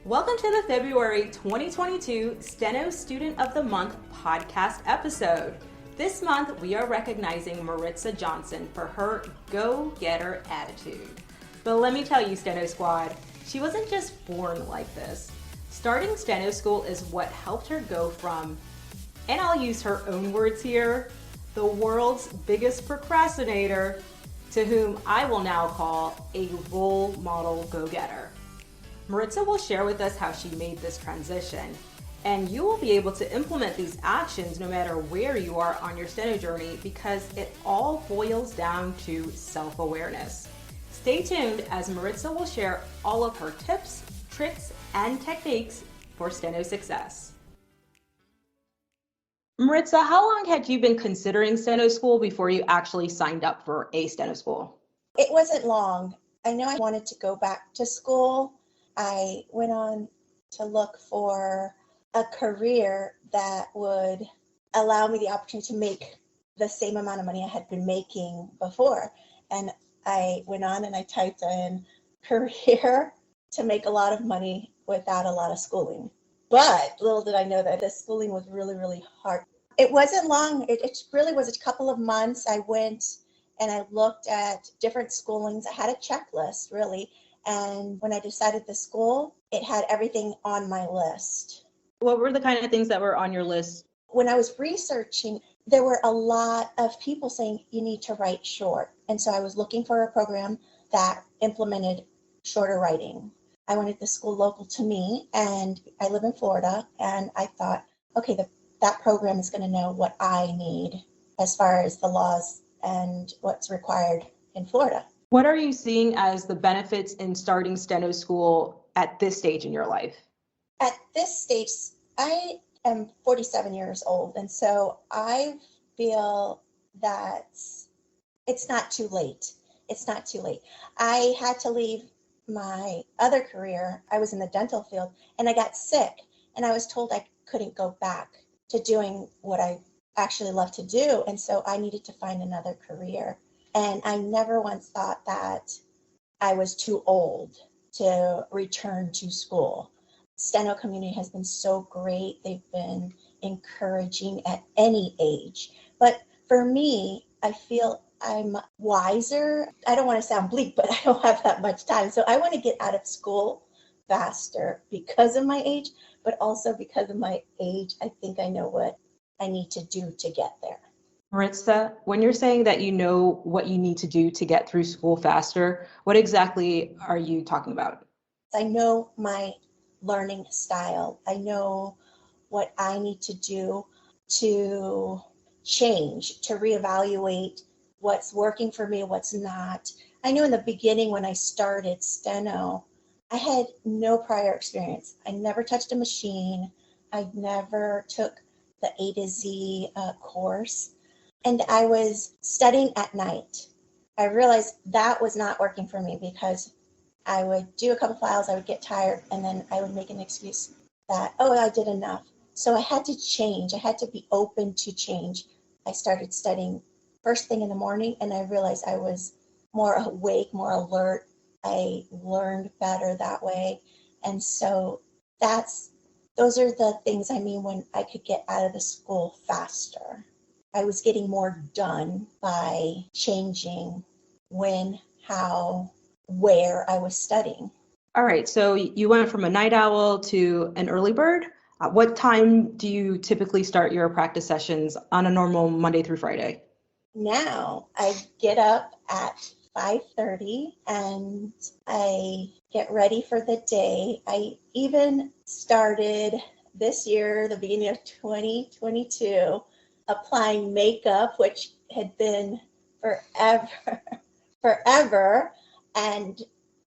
Welcome to the February 2022 Steno Student of the Month podcast episode. This month, we are recognizing Maritza Johnson for her go-getter attitude. But let me tell you, Steno Squad, she wasn't just born like this. Starting Steno School is what helped her go from, and I'll use her own words here, the world's biggest procrastinator, to whom I will now call a role model go-getter. Maritza will share with us how she made this transition, and you will be able to implement these actions no matter where you are on your Steno journey because it all boils down to self-awareness. Stay tuned as Maritza will share all of her tips, tricks, and techniques for Steno success. Maritza, how long had you been considering Steno school before you actually signed up for a Steno school? It wasn't long. I know I wanted to go back to school. I went on to look for a career that would allow me the opportunity to make the same amount of money I had been making before. And I went on and I typed in career to make a lot of money without a lot of schooling. But little did I know that the schooling was really, really hard. It wasn't long. It really was a couple of months. I went and I looked at different schoolings. I had a checklist, really. And when I decided the school, it had everything on my list. What were the kind of things that were on your list? When I was researching, there were a lot of people saying you need to write short. And so I was looking for a program that implemented shorter writing. I wanted the school local to me, and I live in Florida. And I thought, okay, that program is going to know what I need as far as the laws and what's required in Florida. What are you seeing as the benefits in starting Steno school at this stage in your life? At this stage, I am 47 years old, and so I feel that it's not too late. It's not too late. I had to leave my other career. I was in the dental field, and I got sick, and I was told I couldn't go back to doing what I actually love to do, and so I needed to find another career. And I never once thought that I was too old to return to school. Steno community has been so great. They've been encouraging at any age. But for me, I feel I'm wiser. I don't want to sound bleak, but I don't have that much time. So I want to get out of school faster because of my age, but also because of my age, I think I know what I need to do to get there. Maritza, when you're saying that you know what you need to do to get through school faster, what exactly are you talking about? I know my learning style. I know what I need to do to change, to reevaluate what's working for me, what's not. I know in the beginning when I started Steno, I had no prior experience. I never touched a machine. I never took the A to Z course. And I was studying at night. I realized that was not working for me because I would do a couple files, I would get tired, and then I would make an excuse that, oh, I did enough. So I had to change. I had to be open to change. I started studying first thing in the morning, and I realized I was more awake, more alert. I learned better that way. And so those are the things I mean when I could get out of the school faster. I was getting more done by changing when, how, where I was studying. All right, so you went from a night owl to an early bird. What time do you typically start your practice sessions on a normal Monday through Friday? Now I get up at 5:30 and I get ready for the day. I even started this year, the beginning of 2022, applying makeup, which had been forever. And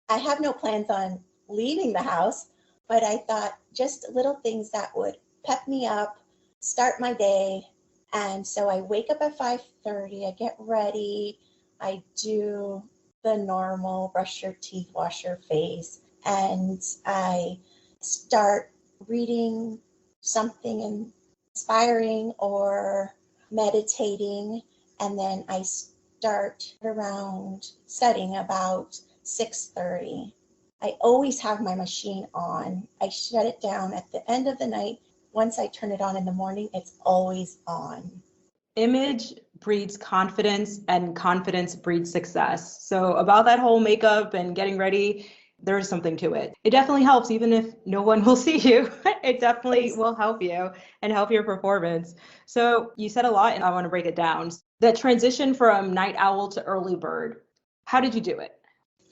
I have no plans on leaving the house, but I thought just little things that would pep me up, start my day. And so I wake up at 5:30, I get ready, I do the normal brush your teeth, wash your face, and I start reading something inspiring or meditating, and then I start around studying about 6:30. I always have my machine on. I shut it down at the end of the night. Once I turn it on in the morning, it's always on. Image breeds confidence and confidence breeds success. So about that whole makeup and getting ready, there's something to it. It definitely helps, even if no one will see you. It definitely will help you and help your performance. So you said a lot and I want to break it down. That transition from night owl to early bird, how did you do it?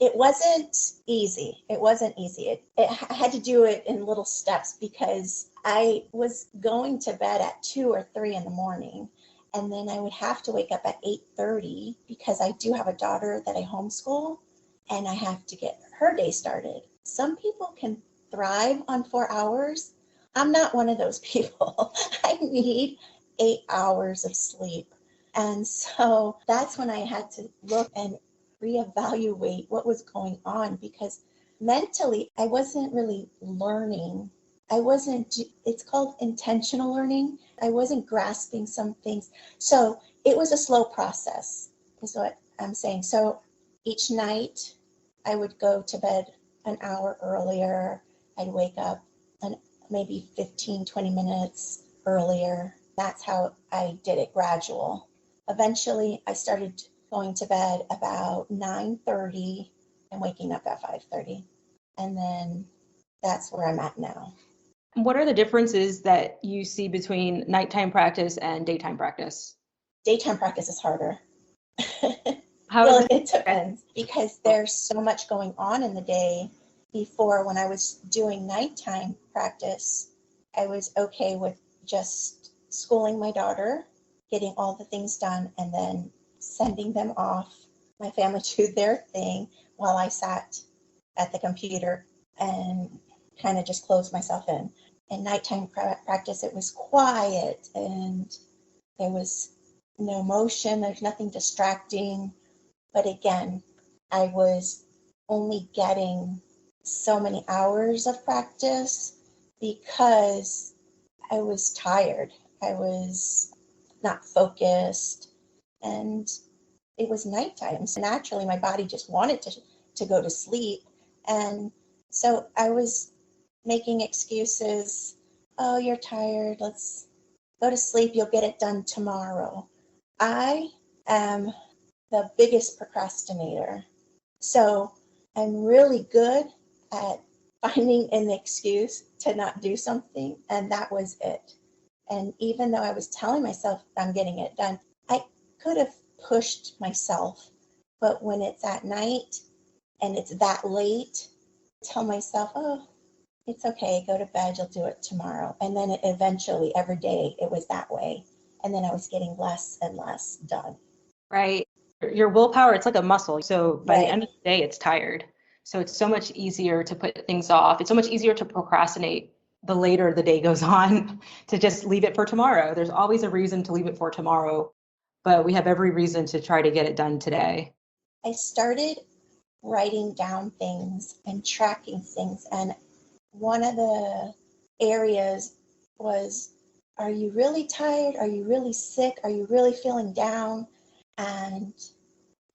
It wasn't easy. It wasn't easy. I had to do it in little steps because I was going to bed at 2 or 3 in the morning. And then I would have to wake up at 8:30 because I do have a daughter that I homeschool and I have to get her day started. Some people can thrive on 4 hours. I'm not one of those people. I need 8 hours of sleep. And so that's when I had to look and reevaluate what was going on because mentally I wasn't really learning. It's called intentional learning. I wasn't grasping some things. So it was a slow process, is what I'm saying. So each night I would go to bed an hour earlier. I'd wake up maybe 15, 20 minutes earlier. That's how I did it, gradual. Eventually I started going to bed about 9:30 and waking up at 5:30. And then that's where I'm at now. What are the differences that you see between nighttime practice and daytime practice? Daytime practice is harder. How Well, does it depends because there's so much going on in the day. Before, when I was doing nighttime practice, I was okay with just schooling my daughter, getting all the things done, and then sending them off, my family to their thing while I sat at the computer and kind of just closed myself in. In nighttime practice, it was quiet and there was no motion, there's nothing distracting. But again, I was only getting so many hours of practice because I was tired. I was not focused and it was nighttime. So naturally my body just wanted to go to sleep. And so I was making excuses. Oh, you're tired. Let's go to sleep. You'll get it done tomorrow. I am the biggest procrastinator. So I'm really good at finding an excuse to not do something. And that was it. And even though I was telling myself I'm getting it done, I could have pushed myself. But when it's at night and it's that late, I tell myself, oh, it's okay, go to bed, you'll do it tomorrow. And then eventually, every day, it was that way. And then I was getting less and less done. Right. Your willpower, it's like a muscle. So by the Right. end of the day, it's tired. So it's so much easier to put things off. It's so much easier to procrastinate the later the day goes on, to just leave it for tomorrow. There's always a reason to leave it for tomorrow, but we have every reason to try to get it done today. I started writing down things and tracking things. And one of the areas was, are you really tired? Are you really sick? Are you really feeling down? And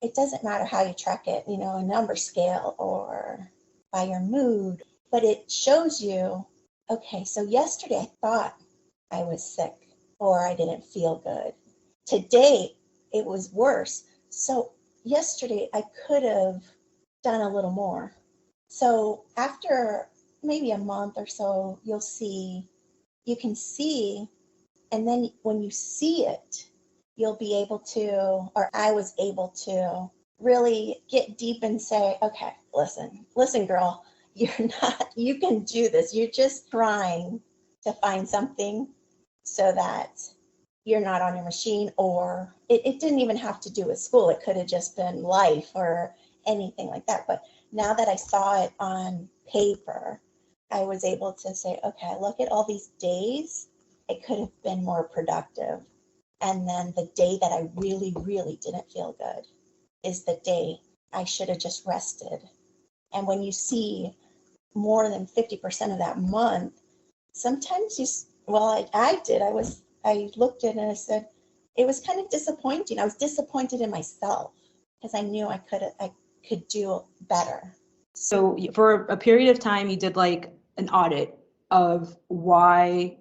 it doesn't matter how you track it, a number scale or by your mood, but it shows you, okay, so yesterday I thought I was sick or I didn't feel good. Today it was worse. So yesterday I could have done a little more. So after maybe a month or so, you can see, and then when you see it, you'll be able to, or I was able to really get deep and say, okay, listen, girl, you can do this. You're just trying to find something so that you're not on your machine, or it didn't even have to do with school. It could have just been life or anything like that. But now that I saw it on paper, I was able to say, okay, look at all these days. It could have been more productive. And then the day that I really, really didn't feel good is the day I should have just rested. And when you see more than 50% of that month, sometimes I did. I looked at it and I said, it was kind of disappointing. I was disappointed in myself because I knew I could do better. So for a period of time, you did like an audit of why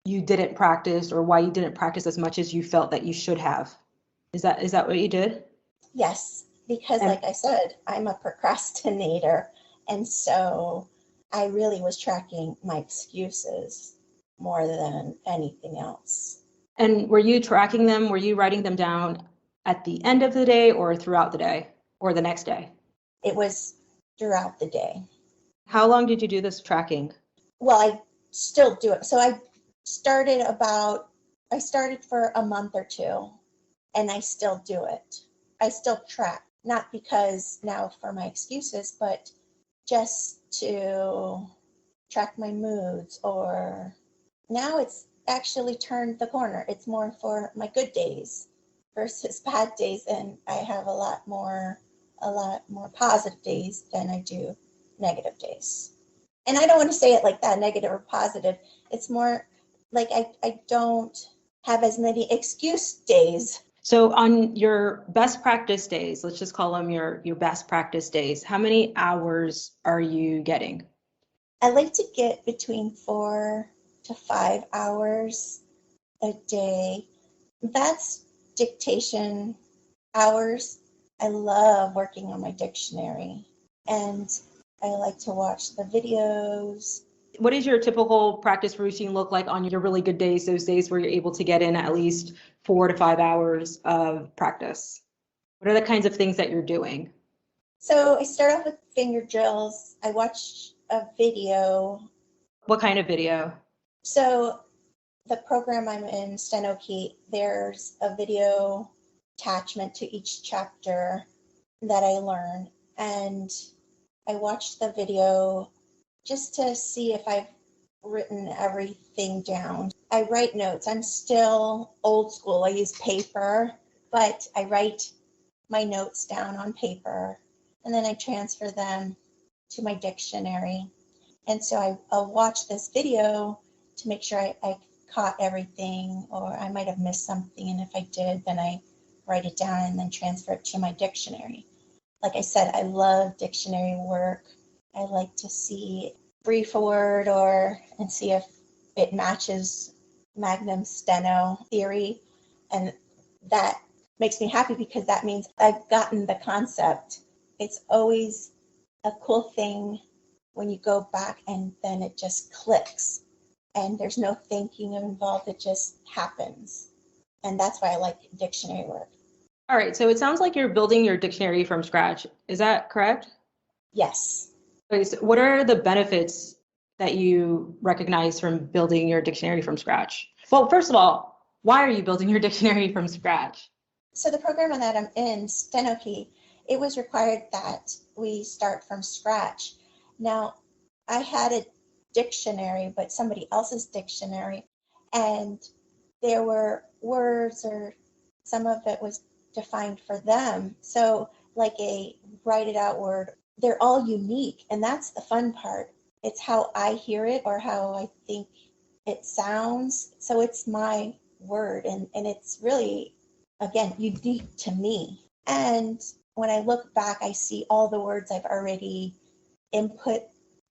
you didn't practice or why you didn't practice as much as you felt that you should have. Is that what you did? Yes, because And like I said, I'm a procrastinator. And so I really was tracking my excuses more than anything else. and were you tracking them? Were you writing them down at the end of the day or throughout the day or the next day? It was throughout the day. How long did you do this tracking? Well, I still do it. So started I started for a month or two, and I still do it. I still track, not because now for my excuses, but just to track my moods. Or now it's actually turned the corner. It's more for my good days versus bad days, and I have a lot more positive days than I do negative days. And I don't want to say it like that, negative or positive. It's more like I don't have as many excuse days. So on your best practice days, let's just call them your best practice days, how many hours are you getting? I like to get between 4 to 5 hours a day. That's dictation hours. I love working on my dictionary, and I like to watch the videos. What does your typical practice routine look like on your really good days, those days where you're able to get in at least 4 to 5 hours of practice? What are the kinds of things that you're doing? So I start off with finger drills. I watch a video. What kind of video? So the program I'm in, StenoKey, there's a video attachment to each chapter that I learn. And I watched the video just to see if I've written everything down. I write notes. I'm still old school. I use paper, but I write my notes down on paper, and then I transfer them to my dictionary. And so I'll watch this video to make sure I caught everything, or I might have missed something. And if I did, then I write it down and then transfer it to my dictionary. Like I said, I love dictionary work. I like to see brief a word and see if it matches Magnum Steno theory. And that makes me happy because that means I've gotten the concept. It's always a cool thing when you go back and then it just clicks and there's no thinking involved. It just happens. And that's why I like dictionary work. All right, so it sounds like you're building your dictionary from scratch. Is that correct? Yes. Okay, so what are the benefits that you recognize from building your dictionary from scratch? Well, first of all, why are you building your dictionary from scratch? So the program that I'm in, StenoKey, it was required that we start from scratch. Now, I had a dictionary, but somebody else's dictionary, and there were words, or some of it was defined for them. So like a write it out word, they're all unique, and that's the fun part. It's how I hear it or how I think it sounds. So it's my word, and it's really, again, unique to me. And when I look back, I see all the words I've already input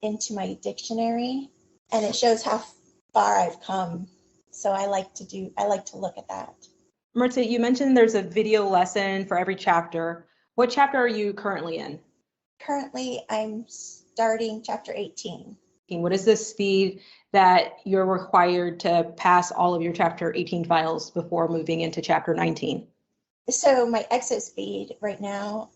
into my dictionary, and it shows how far I've come. So I like to look at that. Maritza, you mentioned there's a video lesson for every chapter. What chapter are you currently in? Currently, I'm starting chapter 18. What is the speed that you're required to pass all of your chapter 18 files before moving into chapter 19? So my exit speed right now,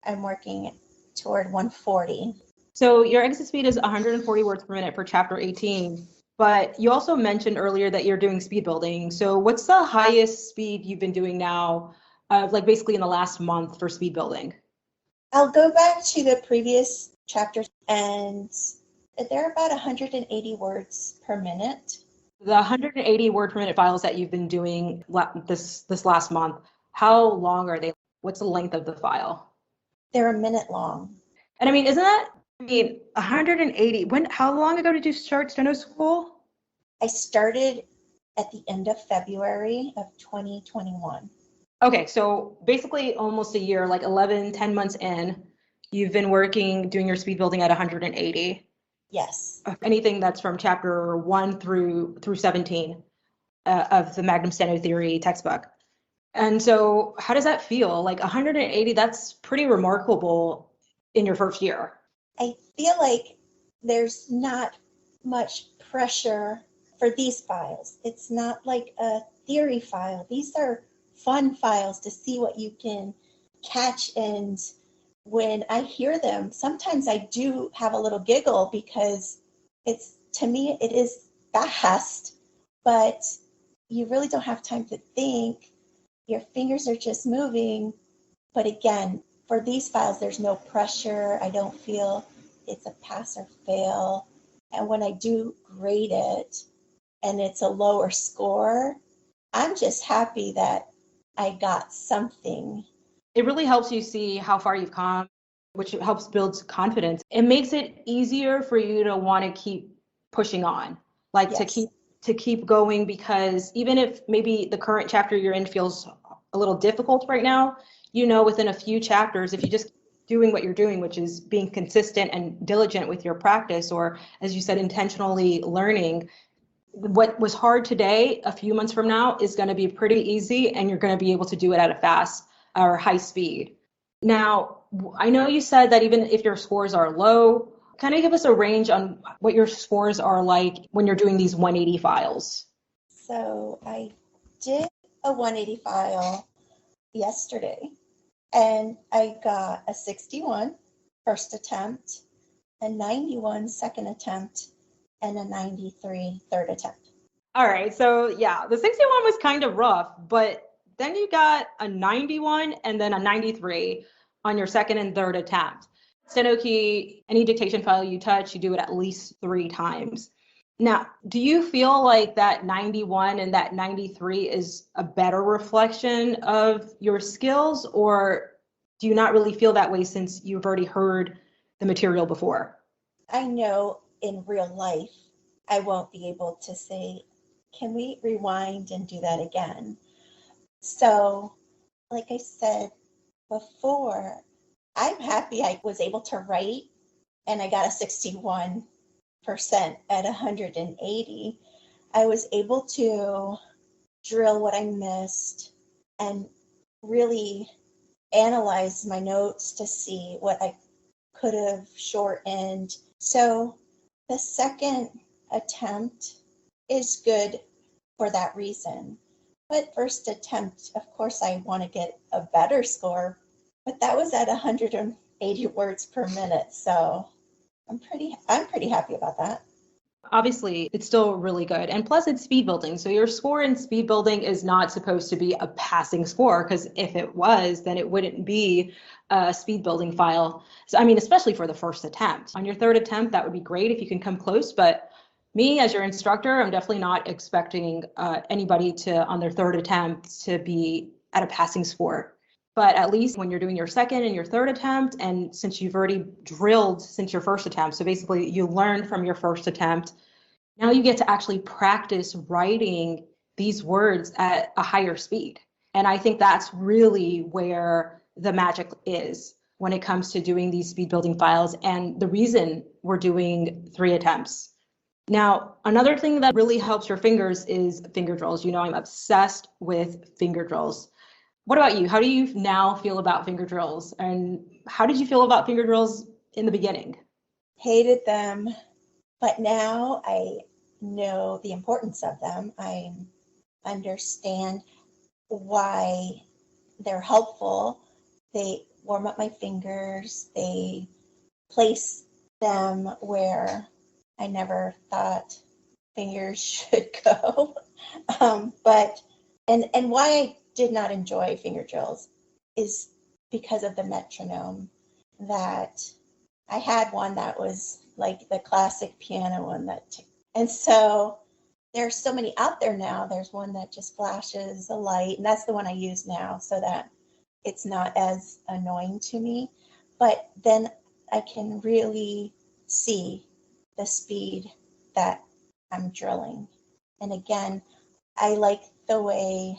I'm working toward 140. So your exit speed is 140 words per minute for chapter 18, but you also mentioned earlier that you're doing speed building. So what's the highest speed you've been doing now, like basically in the last month for speed building? I'll go back to the previous chapters, and they're about 180 words per minute. The 180 word per minute files that you've been doing this last month, how long are they? What's the length of the file? They're a minute long. And I mean, isn't that, 180, how long ago did you start Steno school? I started at the end of February of 2021. Okay, so basically almost a year, like 10 months in, you've been working, doing your speed building at 180. Yes. Anything that's from chapter 1 through 17 of the Magnum Steno Theory textbook. And so how does that feel? Like 180, that's pretty remarkable in your first year. I feel like there's not much pressure for these files. It's not like a theory file. These are fun files to see what you can catch. And when I hear them, sometimes I do have a little giggle because to me, it is fast, but you really don't have time to think. Your fingers are just moving. But again, for these files, there's no pressure. I don't feel it's a pass or fail. And when I do grade it and it's a lower score, I'm just happy that I got something. It really helps you see how far you've come, which helps build confidence. It makes it easier for you to want to keep pushing on, like Yes. to keep going, because even if maybe the current chapter you're in feels a little difficult right now, within a few chapters, if you just doing what you're doing, which is being consistent and diligent with your practice, or as you said, intentionally learning, what was hard today, a few months from now is going to be pretty easy, and you're going to be able to do it at a fast or high speed. Now, I know you said that even if your scores are low, kind of give us a range on what your scores are like when you're doing these 180 files. So I did a 180 file yesterday, and I got a 61 first attempt, a 91 second attempt, and a 93 third attempt. All right, so yeah, the 61 was kind of rough, but then you got a 91 and then a 93 on your second and third attempt. StenoKey, any dictation file you touch, you do it at least 3 times. Now, do you feel like that 91 and that 93 is a better reflection of your skills, or do you not really feel that way since you've already heard the material before? I know in real life, I won't be able to say, can we rewind and do that again? So, like I said before, I'm happy I was able to write and I got a 61% at 180. I was able to drill what I missed and really analyze my notes to see what I could have shortened. So the second attempt is good for that reason. But first attempt, of course, I want to get a better score, but that was at 180 words per minute. So I'm pretty happy about that. Obviously, it's still really good. And plus, it's speed building. So your score in speed building is not supposed to be a passing score, because if it was, then it wouldn't be a speed building file. So, I mean, especially for the first attempt. On your third attempt, that would be great if you can come close. But me, as your instructor, I'm definitely not expecting anybody to, on their third attempt, to be at a passing score. But at least when you're doing your second and your third attempt, and since you've already drilled since your first attempt, so basically you learned from your first attempt, now you get to actually practice writing these words at a higher speed. And I think that's really where the magic is when it comes to doing these speed building files, and the reason we're doing 3 attempts. Now, another thing that really helps your fingers is finger drills. I'm obsessed with finger drills. What about you? How do you now feel about finger drills? And how did you feel about finger drills in the beginning? Hated them, but now I know the importance of them. I understand why they're helpful. They warm up my fingers. They place them where I never thought fingers should go. But why I did not enjoy finger drills is because of the metronome. That I had one that was like the classic piano one and so there's so many out there now. There's one that just flashes a light, and that's the one I use now so that it's not as annoying to me. But then I can really see the speed that I'm drilling. And again, I like the way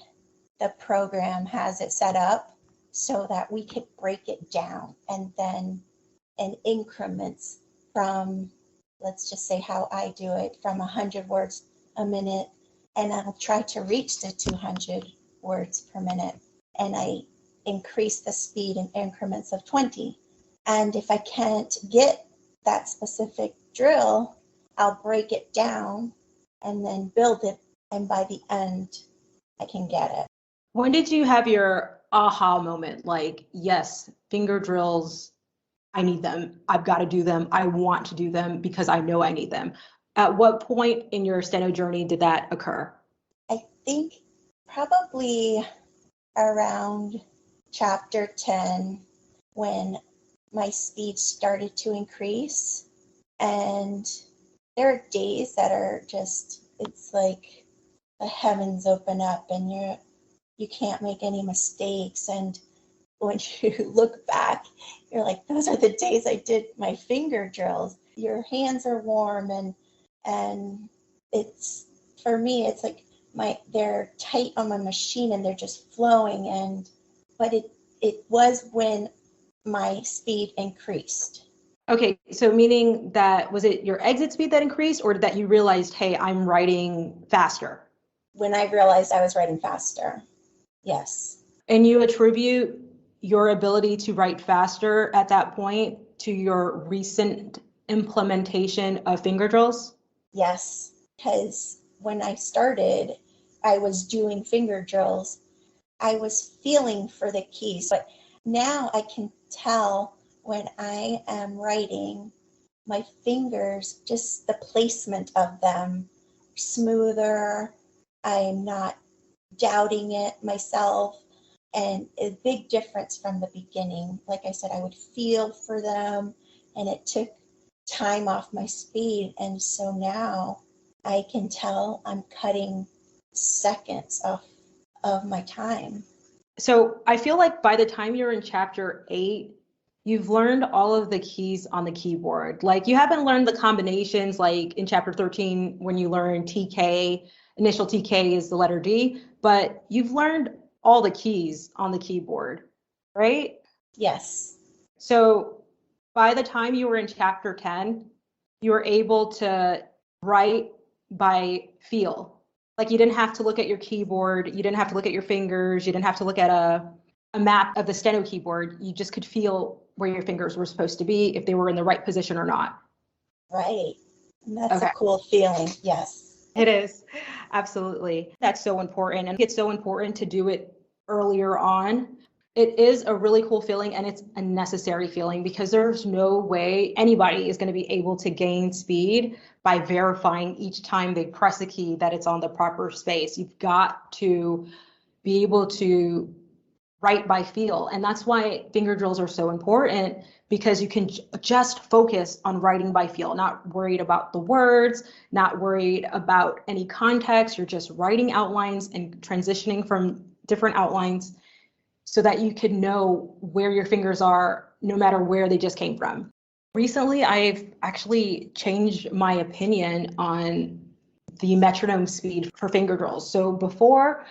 the program has it set up so that we could break it down and then in increments from, let's just say how I do it, from 100 words a minute, and I'll try to reach the 200 words per minute. And I increase the speed in increments of 20. And if I can't get that specific drill, I'll break it down and then build it. And by the end, I can get it. When did you have your aha moment? Like, yes, finger drills, I need them. I've got to do them. I want to do them because I know I need them. At what point in your steno journey did that occur? I think probably around chapter 10, when my speed started to increase. And there are days that are just, it's like the heavens open up and you can't make any mistakes. And when you look back, you're like, those are the days I did my finger drills. Your hands are warm and it's, for me, it's like they're tight on my machine and they're just flowing. But it was when my speed increased. Okay, so meaning that, was it your exit speed that increased, or that you realized, hey, I'm writing faster? When I realized I was writing faster, yes. And you attribute your ability to write faster at that point to your recent implementation of finger drills? Yes, because when I started, I was doing finger drills. I was feeling for the keys, but now I can tell when I am writing, my fingers, just the placement of them, smoother. I'm not doubting it myself. And a big difference from the beginning. Like I said, I would feel for them and it took time off my speed. And so now I can tell I'm cutting seconds off of my time. So I feel like by the time you're in chapter 8, you've learned all of the keys on the keyboard. Like, you haven't learned the combinations like in chapter 13 when you learn TK, initial TK is the letter D, but you've learned all the keys on the keyboard, right? Yes. So by the time you were in chapter 10, you were able to write by feel. Like, you didn't have to look at your keyboard, you didn't have to look at your fingers, you didn't have to look at a map of the steno keyboard. You just could feel where your fingers were supposed to be, if they were in the right position or not. Right. And that's Okay. a cool feeling. Yes. It is. Absolutely. That's so important. And it's so important to do it earlier on. It is a really cool feeling, and it's a necessary feeling, because there's no way anybody is going to be able to gain speed by verifying each time they press a key that it's on the proper space. You've got to be able to write by feel. And that's why finger drills are so important, because you can just focus on writing by feel, not worried about the words, not worried about any context. You're just writing outlines and transitioning from different outlines so that you can know where your fingers are, no matter where they just came from. Recently, I've actually changed my opinion on the metronome speed for finger drills. So before,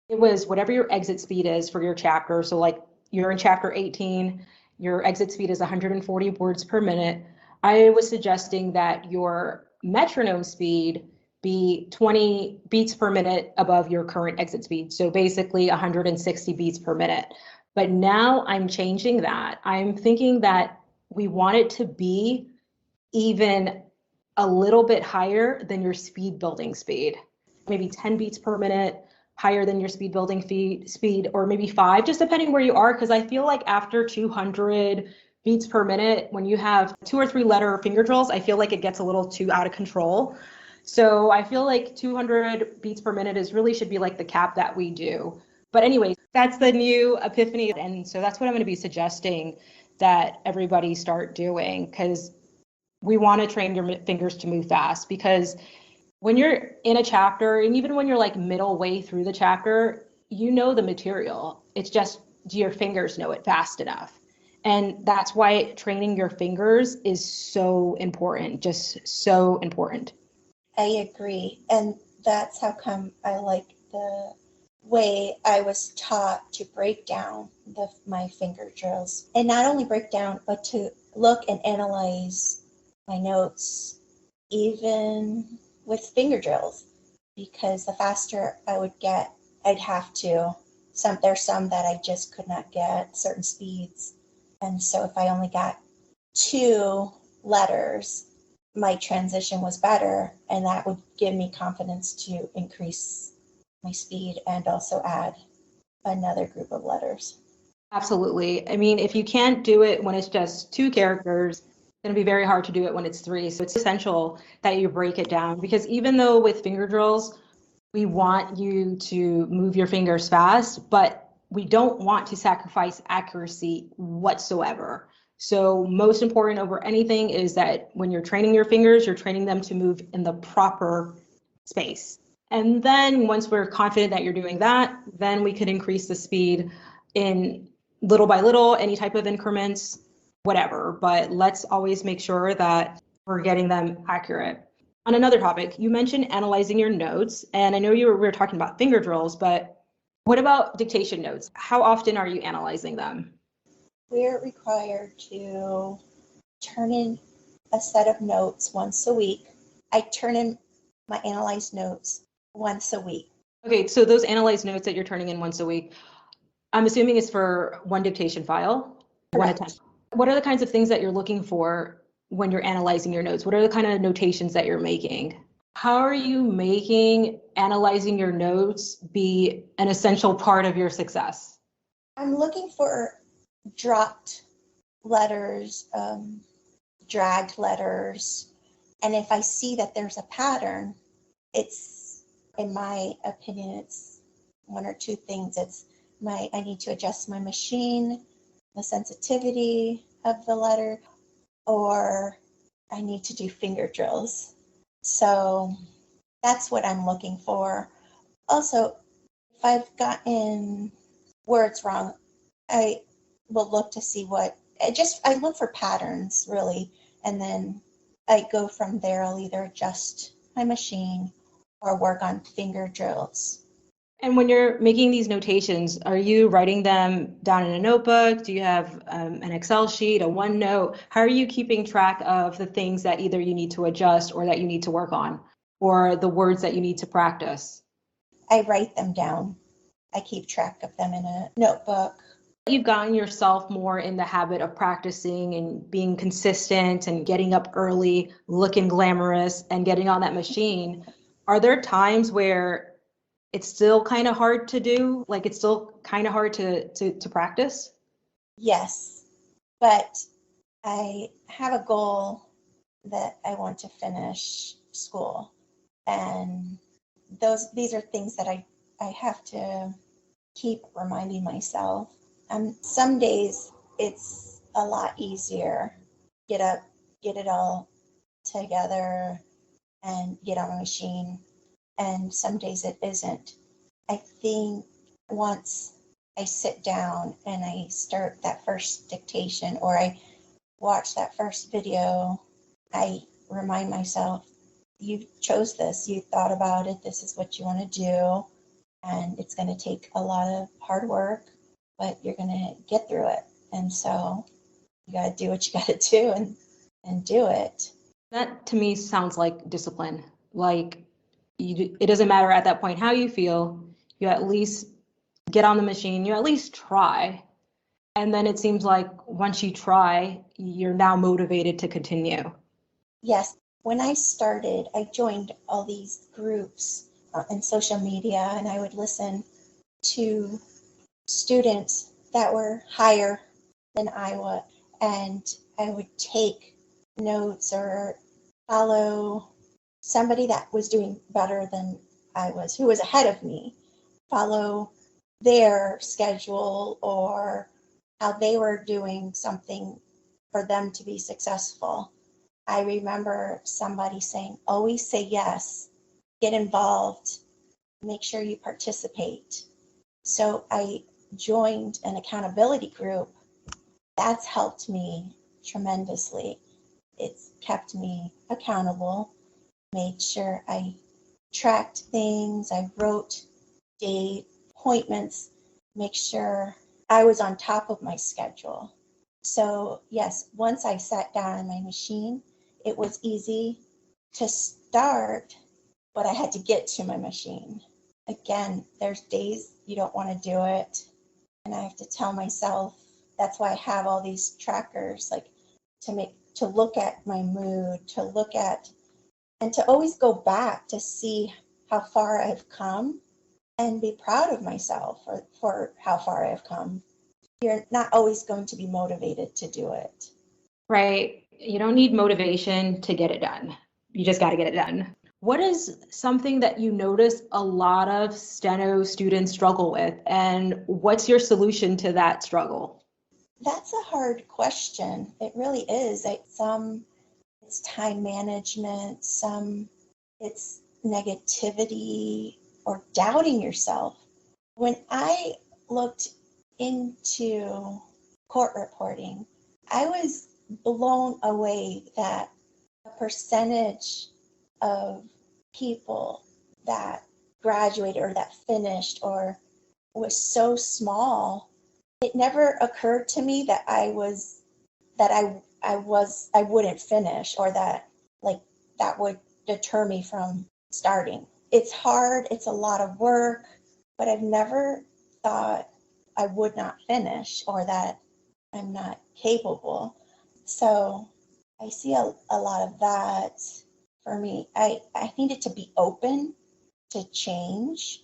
it was whatever your exit speed is for your chapter. So like, you're in chapter 18, your exit speed is 140 words per minute. I was suggesting that your metronome speed be 20 beats per minute above your current exit speed. So basically 160 beats per minute. But now I'm changing that. I'm thinking that we want it to be even a little bit higher than your speed building speed, maybe 10 beats per minute higher than your speed building speed, or maybe 5, just depending where you are. Because I feel like after 200 beats per minute, when you have 2 or 3 letter finger drills, I feel like it gets a little too out of control. So I feel like 200 beats per minute should be like the cap that we do. But anyways, that's the new epiphany. And so that's what I'm going to be suggesting that everybody start doing, because we want to train your fingers to move fast. Because when you're in a chapter, and even when you're like middle way through the chapter, you know the material. It's just, do your fingers know it fast enough? And that's why training your fingers is so important, just so important. I agree. And that's how come I like the way I was taught to break down my finger drills. And not only break down, but to look and analyze my notes, even with finger drills, because the faster I would get, I'd have to. There's some that I just could not get, certain speeds. And so if I only got 2 letters, my transition was better, and that would give me confidence to increase my speed and also add another group of letters. Absolutely. I mean, if you can't do it when it's just 2 characters, it's going to be very hard to do it when it's 3. So it's essential that you break it down, because even though with finger drills, we want you to move your fingers fast, but we don't want to sacrifice accuracy whatsoever. So most important over anything is that when you're training your fingers, you're training them to move in the proper space. And then once we're confident that you're doing that, then we could increase the speed in little by little, any type of increments, whatever. But let's always make sure that we're getting them accurate. On another topic, you mentioned analyzing your notes, and I know we were talking about finger drills, but what about dictation notes? How often are you analyzing them? We're required to turn in a set of notes once a week. I turn in my analyzed notes once a week. Okay, so those analyzed notes that you're turning in once a week, I'm assuming it's for one dictation file, one Correct. attempt. What are the kinds of things that you're looking for when you're analyzing your notes? What are the kind of notations that you're making? How are you making analyzing your notes be an essential part of your success? I'm looking for dropped letters, dragged letters, and if I see that there's a pattern, it's, in my opinion, it's 1 or 2 things. It's I need to adjust my machine, the sensitivity of the letter, or I need to do finger drills. So that's what I'm looking for. Also, if I've gotten words wrong, I will look to see I look for patterns really, and then I go from there. I'll either adjust my machine or work on finger drills. And when you're making these notations, are you writing them down in a notebook? Do you have an Excel sheet, a OneNote? How are you keeping track of the things that either you need to adjust or that you need to work on, or the words that you need to practice? I write them down. I keep track of them in a notebook. You've gotten yourself more in the habit of practicing and being consistent and getting up early, looking glamorous, and getting on that machine. Are there times where it's still kind of hard to do? Like it's still kind of hard to practice? Yes, but I have a goal that I want to finish school, and these are things that I have to keep reminding myself. Some days it's a lot easier. Get up, get it all together, and get on a machine. And some days it isn't. I think once I sit down and I start that first dictation or I watch that first video, I remind myself, you chose this, you thought about it, this is what you want to do, and it's going to take a lot of hard work, but you're going to get through it. And so you got to do what you got to do and do it. That to me sounds like discipline. Like it doesn't matter at that point how you feel, you at least get on the machine, you at least try. And then it seems like once you try, you're now motivated to continue. Yes, when I started, I joined all these groups in social media, and I would listen to students that were higher than I was, and I would take notes or follow somebody that was doing better than I was, who was ahead of me, follow their schedule or how they were doing something for them to be successful. I remember somebody saying, always say yes, get involved, make sure you participate. So I joined an accountability group. That's helped me tremendously. It's kept me accountable, made sure I tracked things, I wrote date appointments, make sure I was on top of my schedule. So yes, once I sat down on my machine, it was easy to start, but I had to get to my machine. Again, there's days you don't want to do it. And I have to tell myself, that's why I have all these trackers, like to look at my mood, to look at, and to always go back to see how far I've come and be proud of myself for how far I've come. You're not always going to be motivated to do it. Right. You don't need motivation to get it done. You just got to get it done. What is something that you notice a lot of Steno students struggle with, and what's your solution to that struggle? That's a hard question. It really is. Some it's time management, some it's negativity or doubting yourself. When I looked into court reporting, I was blown away that the percentage of people that graduated or that finished or was so small. It never occurred to me that I wouldn't finish, or that like that would deter me from starting. It's hard, it's a lot of work, but I've never thought I would not finish or that I'm not capable. So I see a lot of that for me. I needed to be open to change,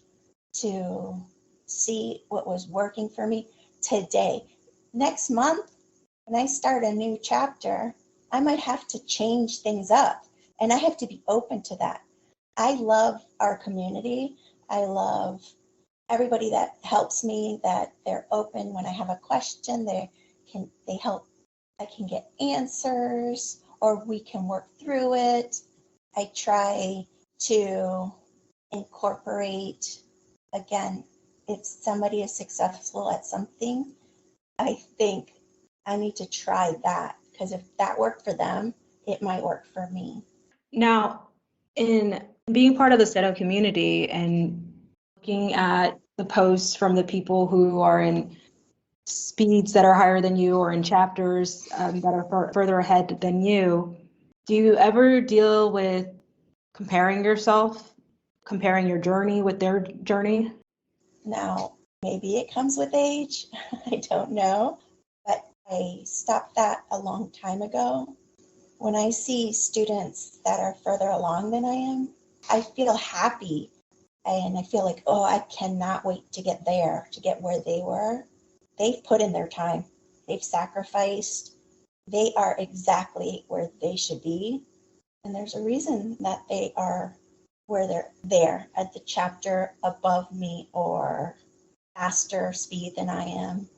to see what was working for me today. Next month, when I start a new chapter, I might have to change things up, and I have to be open to that. I love our community. I love everybody that helps me, that they're open when I have a question. They help. I can get answers, or we can work through it. I try to incorporate, again, if somebody is successful at something, I think I need to try that, because if that worked for them, it might work for me. Now, in being part of the Steno community and looking at the posts from the people who are in speeds that are higher than you or in chapters that are further ahead than you, do you ever deal with comparing yourself, comparing your journey with their journey? Now, maybe it comes with age, I don't know, but I stopped that a long time ago. When I see students that are further along than I am, I feel happy, and I feel like, oh, I cannot wait to get there, to get where they were. They've put in their time, they've sacrificed, they are exactly where they should be. And there's a reason that they are where they're there at the chapter above me or faster speed than I am.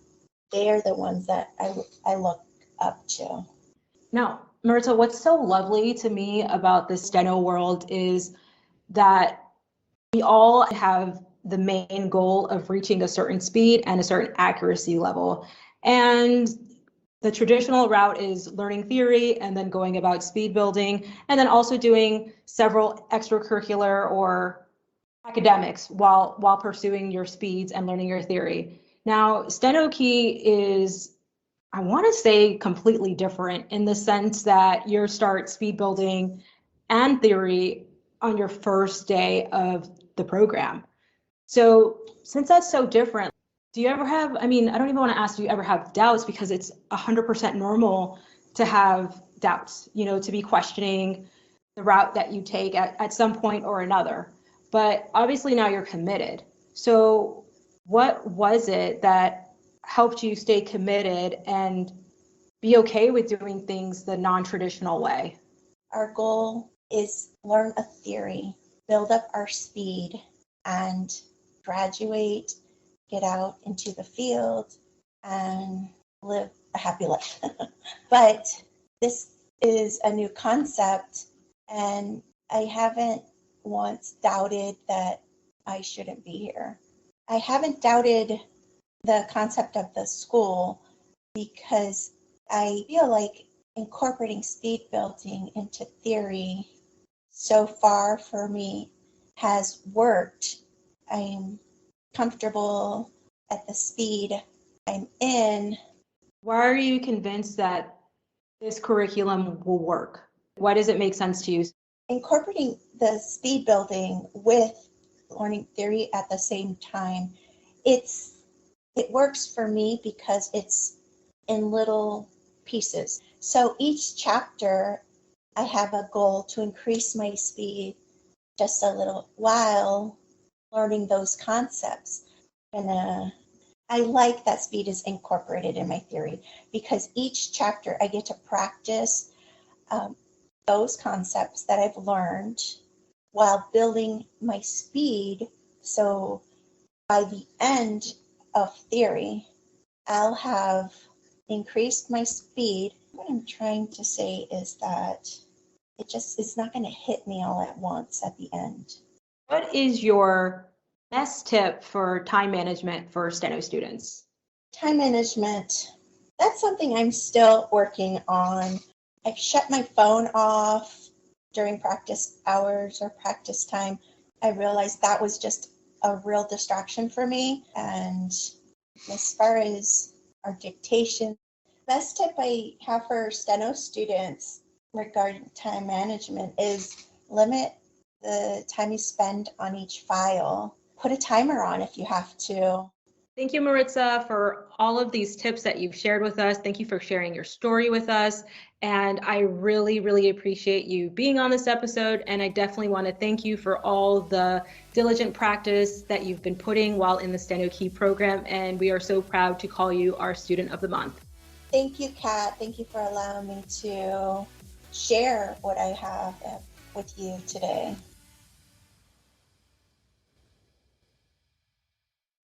They're the ones that I look up to. Now, Maritza, what's so lovely to me about the Steno world is that we all have the main goal of reaching a certain speed and a certain accuracy level. And the traditional route is learning theory and then going about speed building, and then also doing several extracurricular or academics while pursuing your speeds and learning your theory. Now, StenoKey is, I want to say, completely different in the sense that you start speed building and theory on your first day of the program. So since that's so different, do you ever have, I mean, I don't even want to ask, do you ever have doubts, because it's 100% normal to have doubts, to be questioning the route that you take at some point or another. But obviously now you're committed. So what was it that helped you stay committed and be okay with doing things the non-traditional way? Our goal is learn a theory, build up our speed, and graduate, get out into the field, and live a happy life. But this is a new concept, and I haven't once doubted that I shouldn't be here. I haven't doubted the concept of the school, because I feel like incorporating speed building into theory so far for me has worked. I'm comfortable at the speed I'm in, Why are you convinced that this curriculum will work? Why does it make sense to you? Incorporating the speed building with learning theory at the same time, it works for me because it's in little pieces. So each chapter, I have a goal to increase my speed just a little while learning those concepts. And I like that speed is incorporated in my theory because each chapter I get to practice those concepts that I've learned while building my speed. So by the end of theory, I'll have increased my speed. What I'm trying to say is that it's not going to hit me all at once at the end. What is your best tip for time management for Steno students? Time management, that's something I'm still working on. I've shut my phone off during practice hours or practice time. I realized that was just a real distraction for me. And as far as our dictation, best tip I have for Steno students regarding time management is limit the time you spend on each file. Put a timer on if you have to. Thank you, Maritza, for all of these tips that you've shared with us. Thank you for sharing your story with us. And I really, really appreciate you being on this episode. And I definitely want to thank you for all the diligent practice that you've been putting while in the StenoKey program. And we are so proud to call you our Student of the Month. Thank you, Kat. Thank you for allowing me to share what I have with you today.